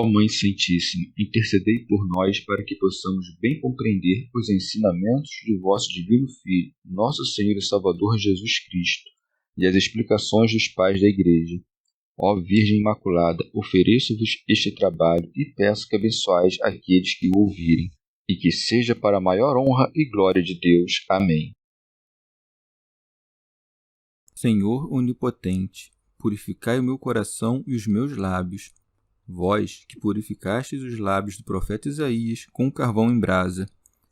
Ó Mãe Santíssima, intercedei por nós para que possamos bem compreender os ensinamentos de vosso Divino Filho, nosso Senhor e Salvador Jesus Cristo, e as explicações dos pais da Igreja. Ó Virgem Imaculada, ofereço-vos este trabalho e peço que abençoeis aqueles que o ouvirem, e que seja para a maior honra e glória de Deus. Amém. Senhor onipotente, purificai o meu coração e os meus lábios. Vós, que purificastes os lábios do profeta Isaías com o carvão em brasa,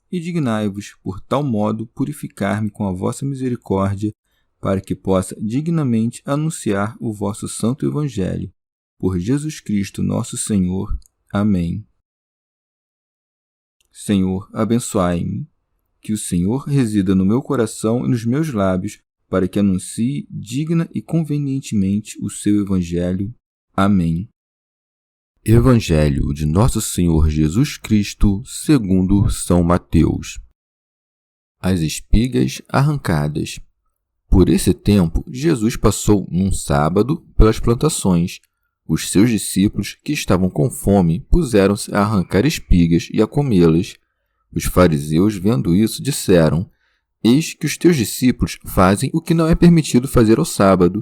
e dignai-vos, por tal modo, purificar-me com a vossa misericórdia, para que possa dignamente anunciar o vosso santo Evangelho. Por Jesus Cristo, nosso Senhor. Amém. Senhor, abençoai-me. Que o Senhor resida no meu coração e nos meus lábios, para que anuncie digna e convenientemente o seu Evangelho. Amém. Evangelho de Nosso Senhor Jesus Cristo, segundo São Mateus. As espigas arrancadas. Por esse tempo, Jesus passou num sábado pelas plantações. Os seus discípulos, que estavam com fome, puseram-se a arrancar espigas e a comê-las. Os fariseus, vendo isso, disseram: Eis que os teus discípulos fazem o que não é permitido fazer ao sábado.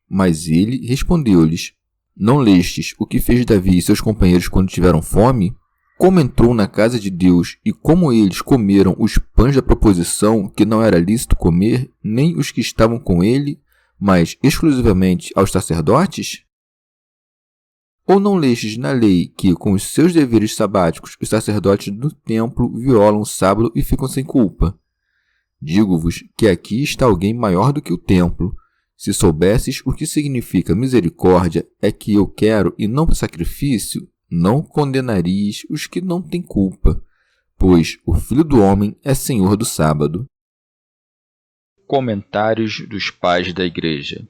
Mas ele respondeu-lhes: Não lestes o que fez Davi e seus companheiros quando tiveram fome? Como entrou na casa de Deus e como eles comeram os pães da proposição que não era lícito comer, nem os que estavam com ele, mas exclusivamente aos sacerdotes? Ou não lestes na lei que, com os seus deveres sabáticos, os sacerdotes do templo violam o sábado e ficam sem culpa? Digo-vos que aqui está alguém maior do que o templo. Se soubesses o que significa misericórdia, é que eu quero e não sacrifício, não condenarias os que não têm culpa, pois o Filho do Homem é Senhor do sábado. Comentários dos Pais da Igreja.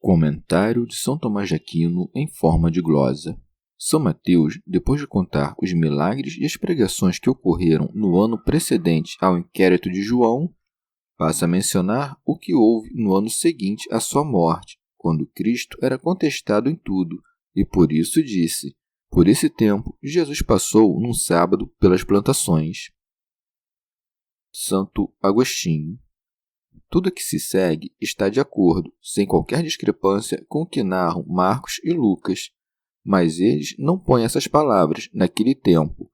Comentário de São Tomás de Aquino em forma de glosa. São Mateus, depois de contar os milagres e as pregações que ocorreram no ano precedente ao inquérito de João, passa a mencionar o que houve no ano seguinte à sua morte, quando Cristo era contestado em tudo, e por isso disse: Por esse tempo, Jesus passou num sábado pelas plantações. Santo Agostinho. Tudo que se segue está de acordo, sem qualquer discrepância com o que narram Marcos e Lucas, mas eles não põem essas palavras naquele tempo.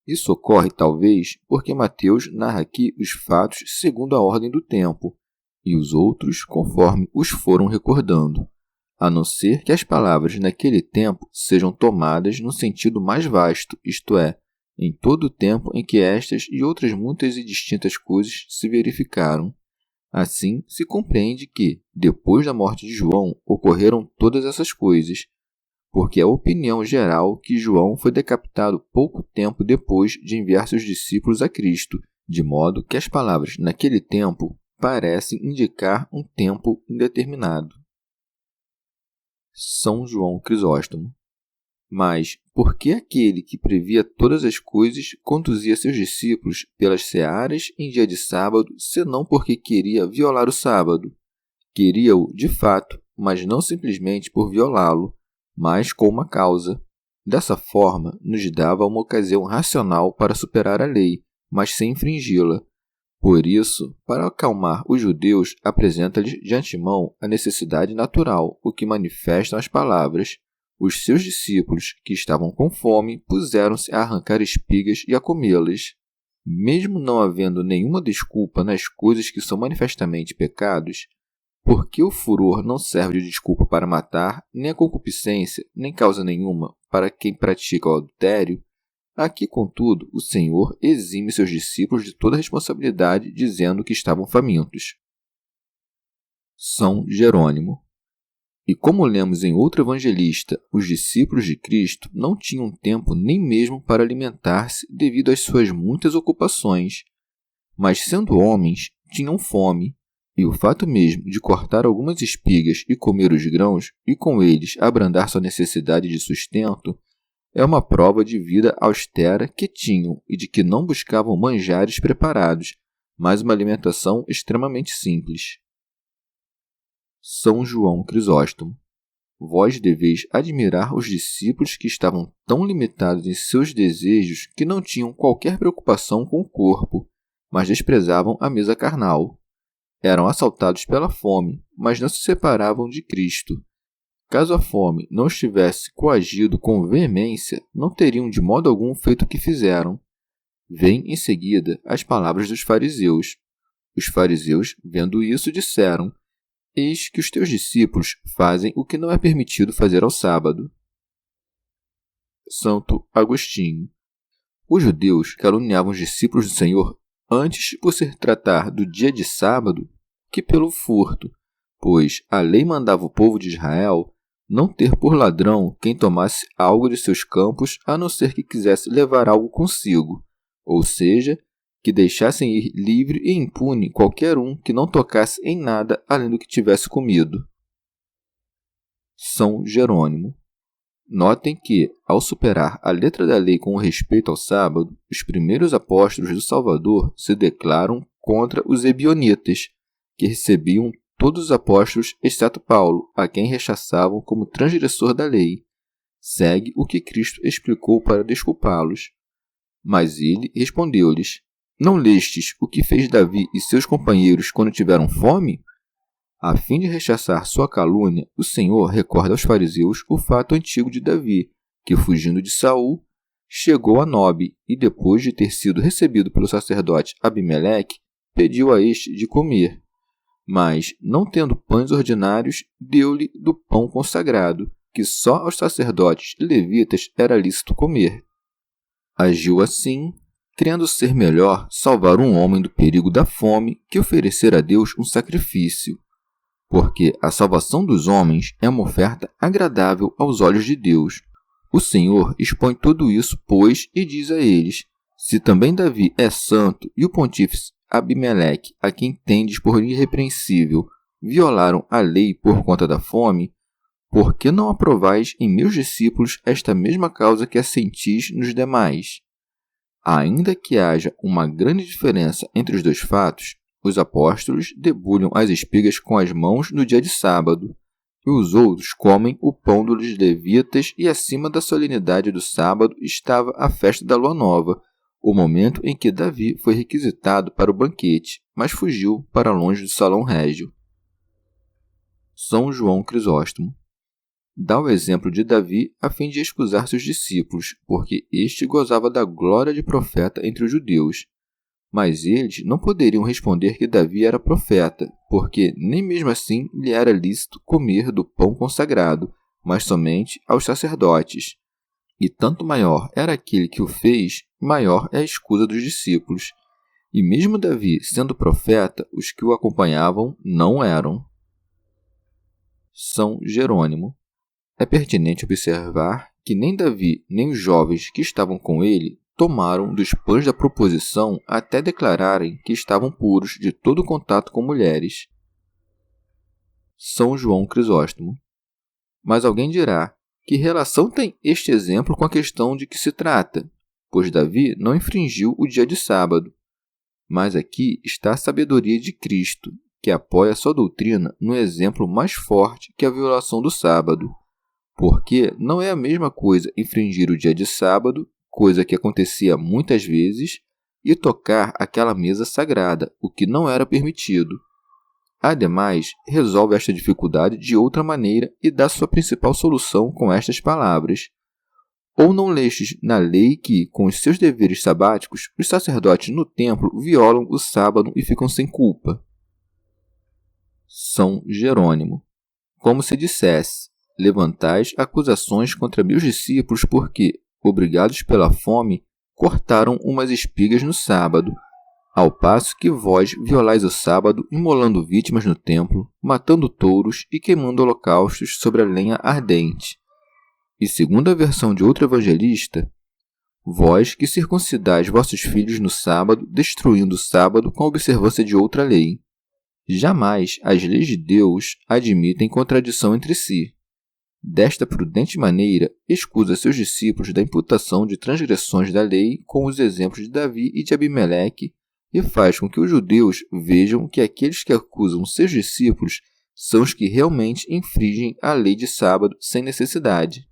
Isso ocorre, talvez, porque Mateus narra aqui os fatos segundo a ordem do tempo, e os outros conforme os foram recordando, a não ser que as palavras naquele tempo sejam tomadas no sentido mais vasto, isto é, em todo o tempo em que estas e outras muitas e distintas coisas se verificaram. Assim, se compreende que, depois da morte de João, ocorreram todas essas coisas, porque é a opinião geral que João foi decapitado pouco tempo depois de enviar seus discípulos a Cristo, de modo que as palavras naquele tempo parecem indicar um tempo indeterminado. São João Crisóstomo. Mas por que aquele que previa todas as coisas conduzia seus discípulos pelas searas em dia de sábado, senão porque queria violar o sábado? Queria-o de fato, mas não simplesmente por violá-lo, mas com uma causa. Dessa forma, nos dava uma ocasião racional para superar a lei, mas sem infringi-la. Por isso, para acalmar os judeus, apresenta-lhes de antemão a necessidade natural, o que manifestam as palavras: Os seus discípulos, que estavam com fome, puseram-se a arrancar espigas e a comê-las. Mesmo não havendo nenhuma desculpa nas coisas que são manifestamente pecados, porque o furor não serve de desculpa para matar, nem a concupiscência, nem causa nenhuma para quem pratica o adultério, aqui, contudo, o Senhor exime seus discípulos de toda responsabilidade, dizendo que estavam famintos. São Jerônimo. E como lemos em outro evangelista, os discípulos de Cristo não tinham tempo nem mesmo para alimentar-se devido às suas muitas ocupações, mas sendo homens, tinham fome. E o fato mesmo de cortar algumas espigas e comer os grãos, e com eles abrandar sua necessidade de sustento, é uma prova de vida austera que tinham e de que não buscavam manjares preparados, mas uma alimentação extremamente simples. São João Crisóstomo. vós deveis admirar os discípulos que estavam tão limitados em seus desejos que não tinham qualquer preocupação com o corpo, mas desprezavam a mesa carnal. Eram assaltados pela fome, mas não se separavam de Cristo. Caso a fome não os tivesse coagido com veemência, não teriam de modo algum feito o que fizeram. Vêm em seguida as palavras dos fariseus. Os fariseus, vendo isso, disseram: Eis que os teus discípulos fazem o que não é permitido fazer ao sábado. Santo Agostinho. Os judeus caluniavam os discípulos do Senhor antes por se tratar do dia de sábado que pelo furto, pois a lei mandava o povo de Israel não ter por ladrão quem tomasse algo de seus campos, a não ser que quisesse levar algo consigo, ou seja, que deixassem ir livre e impune qualquer um que não tocasse em nada além do que tivesse comido. São Jerônimo. Notem que, ao superar a letra da lei com respeito ao sábado, os primeiros apóstolos do Salvador se declaram contra os ebionitas, que recebiam todos os apóstolos exceto Paulo, a quem rechaçavam como transgressor da lei. Segue o que Cristo explicou para desculpá-los. Mas ele respondeu-lhes: Não lestes o que fez Davi e seus companheiros quando tiveram fome? A fim de rechaçar sua calúnia, o Senhor recorda aos fariseus o fato antigo de Davi, que, fugindo de Saul, chegou a Nobe e, depois de ter sido recebido pelo sacerdote Abimeleque, pediu a este de comer. Mas, não tendo pães ordinários, deu-lhe do pão consagrado, que só aos sacerdotes e levitas era lícito comer. Agiu assim, crendo ser melhor salvar um homem do perigo da fome que oferecer a Deus um sacrifício, porque a salvação dos homens é uma oferta agradável aos olhos de Deus. O Senhor expõe tudo isso, pois, e diz a eles: Se também Davi é santo e o pontífice Abimeleque, a quem tendes por irrepreensível, violaram a lei por conta da fome, por que não aprovais em meus discípulos esta mesma causa que assentis nos demais? Ainda que haja uma grande diferença entre os dois fatos, os apóstolos debulham as espigas com as mãos no dia de sábado, e os outros comem o pão dos levitas, e acima da solenidade do sábado estava a festa da lua nova, o momento em que Davi foi requisitado para o banquete, mas fugiu para longe do salão régio. São João Crisóstomo. Dá o exemplo de Davi a fim de excusar seus discípulos, porque este gozava da glória de profeta entre os judeus. Mas eles não poderiam responder que Davi era profeta, porque nem mesmo assim lhe era lícito comer do pão consagrado, mas somente aos sacerdotes. E tanto maior era aquele que o fez, maior é a escusa dos discípulos. E mesmo Davi sendo profeta, os que o acompanhavam não eram. São Jerônimo. É pertinente observar que nem Davi nem os jovens que estavam com ele tomaram dos pães da proposição até declararem que estavam puros de todo contato com mulheres. São João Crisóstomo. Mas alguém dirá: que relação tem este exemplo com a questão de que se trata? Pois Davi não infringiu o dia de sábado. Mas aqui está a sabedoria de Cristo, que apoia sua doutrina no exemplo mais forte que a violação do sábado. Porque não é a mesma coisa infringir o dia de sábado, coisa que acontecia muitas vezes, e tocar aquela mesa sagrada, o que não era permitido. Ademais, resolve esta dificuldade de outra maneira e dá sua principal solução com estas palavras: Ou não lestes na lei que, com os seus deveres sabáticos, os sacerdotes no templo violam o sábado e ficam sem culpa? São Jerônimo. Como se dissesse: levantais acusações contra meus discípulos porque, obrigados pela fome, cortaram umas espigas no sábado, ao passo que vós violais o sábado, imolando vítimas no templo, matando touros e queimando holocaustos sobre a lenha ardente. E segundo a versão de outro evangelista, vós que circuncidais vossos filhos no sábado, destruindo o sábado com a observância de outra lei. Jamais as leis de Deus admitem contradição entre si. Desta prudente maneira, excusa seus discípulos da imputação de transgressões da lei com os exemplos de Davi e de Abimeleque, e faz com que os judeus vejam que aqueles que acusam seus discípulos são os que realmente infringem a lei de sábado sem necessidade.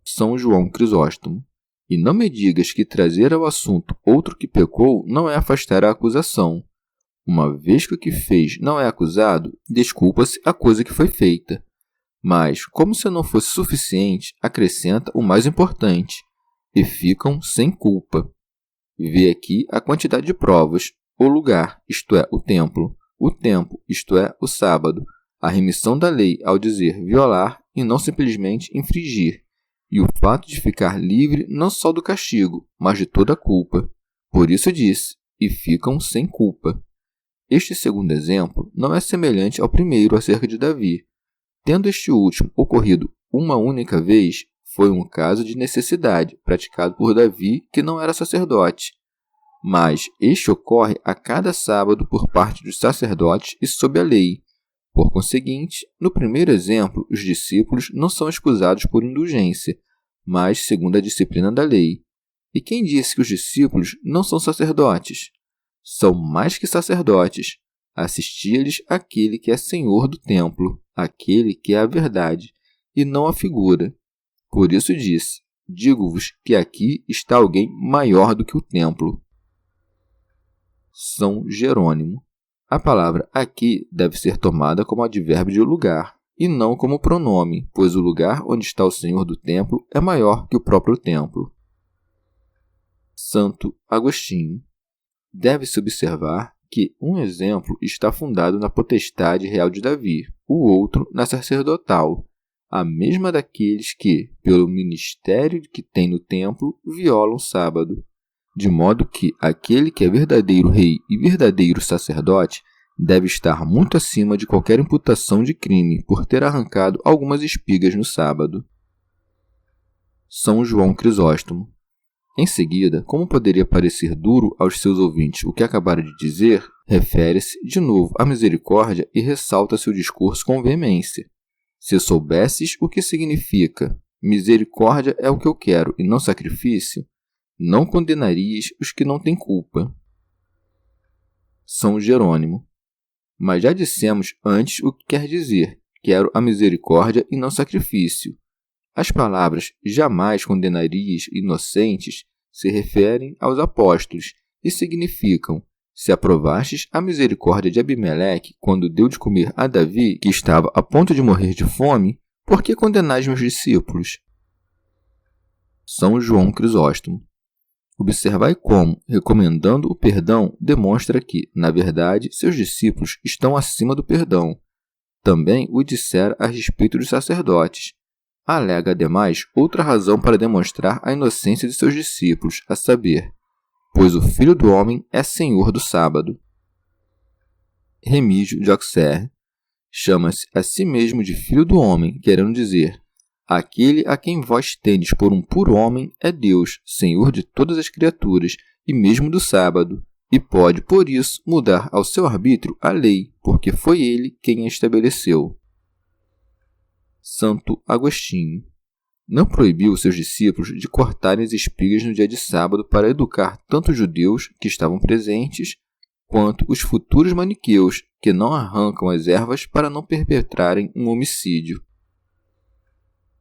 São João Crisóstomo. E não me digas que trazer ao assunto outro que pecou não é afastar a acusação. Uma vez que o que fez não é acusado, desculpa-se a coisa que foi feita. Mas, como se não fosse suficiente, acrescenta o mais importante, e ficam sem culpa. Vê aqui a quantidade de provas, o lugar, isto é, o tempo, isto é, o sábado, a remissão da lei ao dizer violar e não simplesmente infringir, e o fato de ficar livre não só do castigo, mas de toda a culpa. Por isso disse, e ficam sem culpa. Este segundo exemplo não é semelhante ao primeiro acerca de Davi. Tendo este último ocorrido uma única vez, foi um caso de necessidade praticado por Davi, que não era sacerdote. Mas este ocorre a cada sábado por parte dos sacerdotes e sob a lei. Por conseguinte, no primeiro exemplo, os discípulos não são excusados por indulgência, mas segundo a disciplina da lei. E quem disse que os discípulos não são sacerdotes? São mais que sacerdotes. Assistia-lhes aquele que é Senhor do templo, aquele que é a verdade, e não a figura. Por isso disse, digo-vos que aqui está alguém maior do que o templo. São Jerônimo. A palavra aqui deve ser tomada como advérbio de lugar, e não como pronome, pois o lugar onde está o Senhor do templo é maior que o próprio templo. Santo Agostinho. Deve-se observar que um exemplo está fundado na potestade real de Davi, o outro na sacerdotal, a mesma daqueles que, pelo ministério que tem no templo, violam o sábado. De modo que aquele que é verdadeiro rei e verdadeiro sacerdote deve estar muito acima de qualquer imputação de crime por ter arrancado algumas espigas no sábado. São João Crisóstomo. Em seguida, como poderia parecer duro aos seus ouvintes o que acabara de dizer, refere-se de novo à misericórdia e ressalta seu discurso com veemência. Se soubesses o que significa misericórdia é o que eu quero e não sacrifício, não condenarias os que não têm culpa. São Jerônimo. Mas já dissemos antes o que quer dizer, quero a misericórdia e não sacrifício. As palavras jamais condenarias inocentes se referem aos apóstolos e significam, se aprovastes a misericórdia de Abimeleque quando deu de comer a Davi, que estava a ponto de morrer de fome, por que condenais meus discípulos? São João Crisóstomo. Observai como, recomendando o perdão, demonstra que, na verdade, seus discípulos estão acima do perdão. Também o dissera a respeito dos sacerdotes. Alega, ademais, outra razão para demonstrar a inocência de seus discípulos, a saber, pois o Filho do Homem é Senhor do sábado. Remígio de Auxerre chama-se a si mesmo de Filho do Homem, querendo dizer, aquele a quem vós tendes por um puro homem é Deus, Senhor de todas as criaturas, e mesmo do sábado, e pode, por isso, mudar ao seu arbítrio a lei, porque foi ele quem a estabeleceu. Santo Agostinho. Não proibiu seus discípulos de cortarem as espigas no dia de sábado para educar tanto os judeus que estavam presentes, quanto os futuros maniqueus, que não arrancam as ervas para não perpetrarem um homicídio.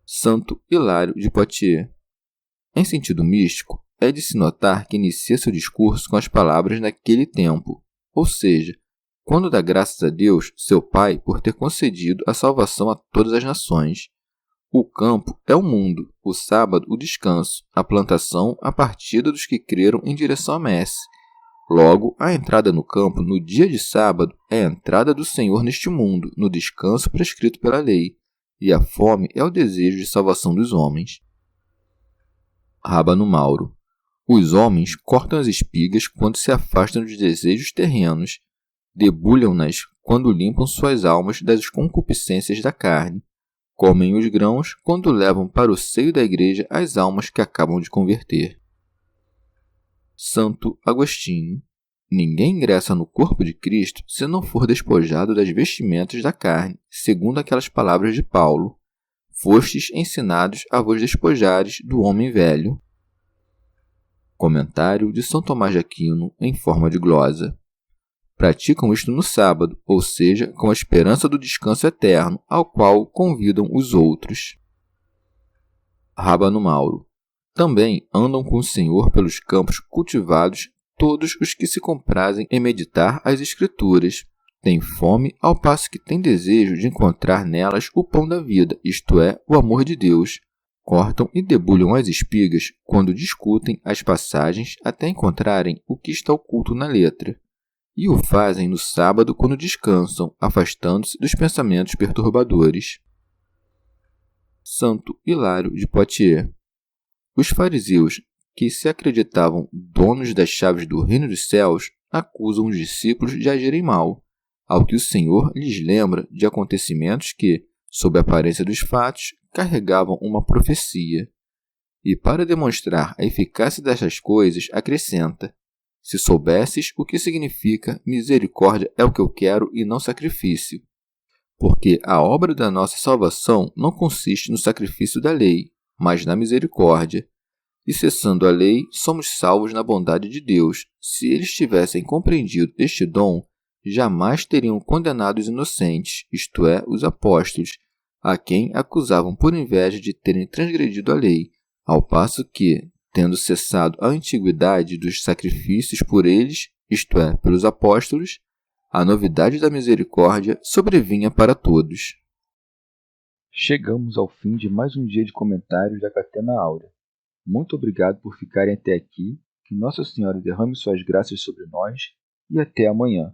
Santo Hilário de Poitiers. Em sentido místico, é de se notar que inicia seu discurso com as palavras naquele tempo, ou seja, quando dá graças a Deus, seu Pai, por ter concedido a salvação a todas as nações. O campo é o mundo, o sábado o descanso, a plantação a partida dos que creram em direção à messe. Logo, a entrada no campo no dia de sábado é a entrada do Senhor neste mundo, no descanso prescrito pela lei, e a fome é o desejo de salvação dos homens. Rábano Mauro. Os homens cortam as espigas quando se afastam dos desejos terrenos, debulham-nas quando limpam suas almas das concupiscências da carne, comem os grãos quando levam para o seio da igreja as almas que acabam de converter. Santo Agostinho. Ninguém ingressa no corpo de Cristo se não for despojado das vestimentas da carne, segundo aquelas palavras de Paulo. Fostes ensinados a vos despojares do homem velho. Comentário de São Tomás de Aquino em forma de glosa. praticam isto no sábado, ou seja, com a esperança do descanso eterno, ao qual convidam os outros. Rábano Mauro. Também andam com o Senhor pelos campos cultivados todos os que se comprazem em meditar as Escrituras. Têm fome, ao passo que têm desejo de encontrar nelas o pão da vida, isto é, o amor de Deus. Cortam e debulham as espigas quando discutem as passagens até encontrarem o que está oculto na letra. E o fazem no sábado quando descansam, afastando-se dos pensamentos perturbadores. Santo Hilário de Poitiers. Os fariseus, que se acreditavam donos das chaves do reino dos céus, acusam os discípulos de agirem mal, ao que o Senhor lhes lembra de acontecimentos que, sob a aparência dos fatos, carregavam uma profecia. E para demonstrar a eficácia destas coisas, acrescenta: se soubesses o que significa misericórdia é o que eu quero e não sacrifício. Porque a obra da nossa salvação não consiste no sacrifício da lei, mas na misericórdia. E cessando a lei, somos salvos na bondade de Deus. Se eles tivessem compreendido este dom, jamais teriam condenado os inocentes, isto é, os apóstolos, a quem acusavam por inveja de terem transgredido a lei, ao passo que, tendo cessado a antiguidade dos sacrifícios por eles, isto é, pelos apóstolos, a novidade da misericórdia sobrevinha para todos. Chegamos ao fim de mais um dia de comentários da Catena Áurea. Muito obrigado por ficarem até aqui, que Nossa Senhora derrame suas graças sobre nós e até amanhã.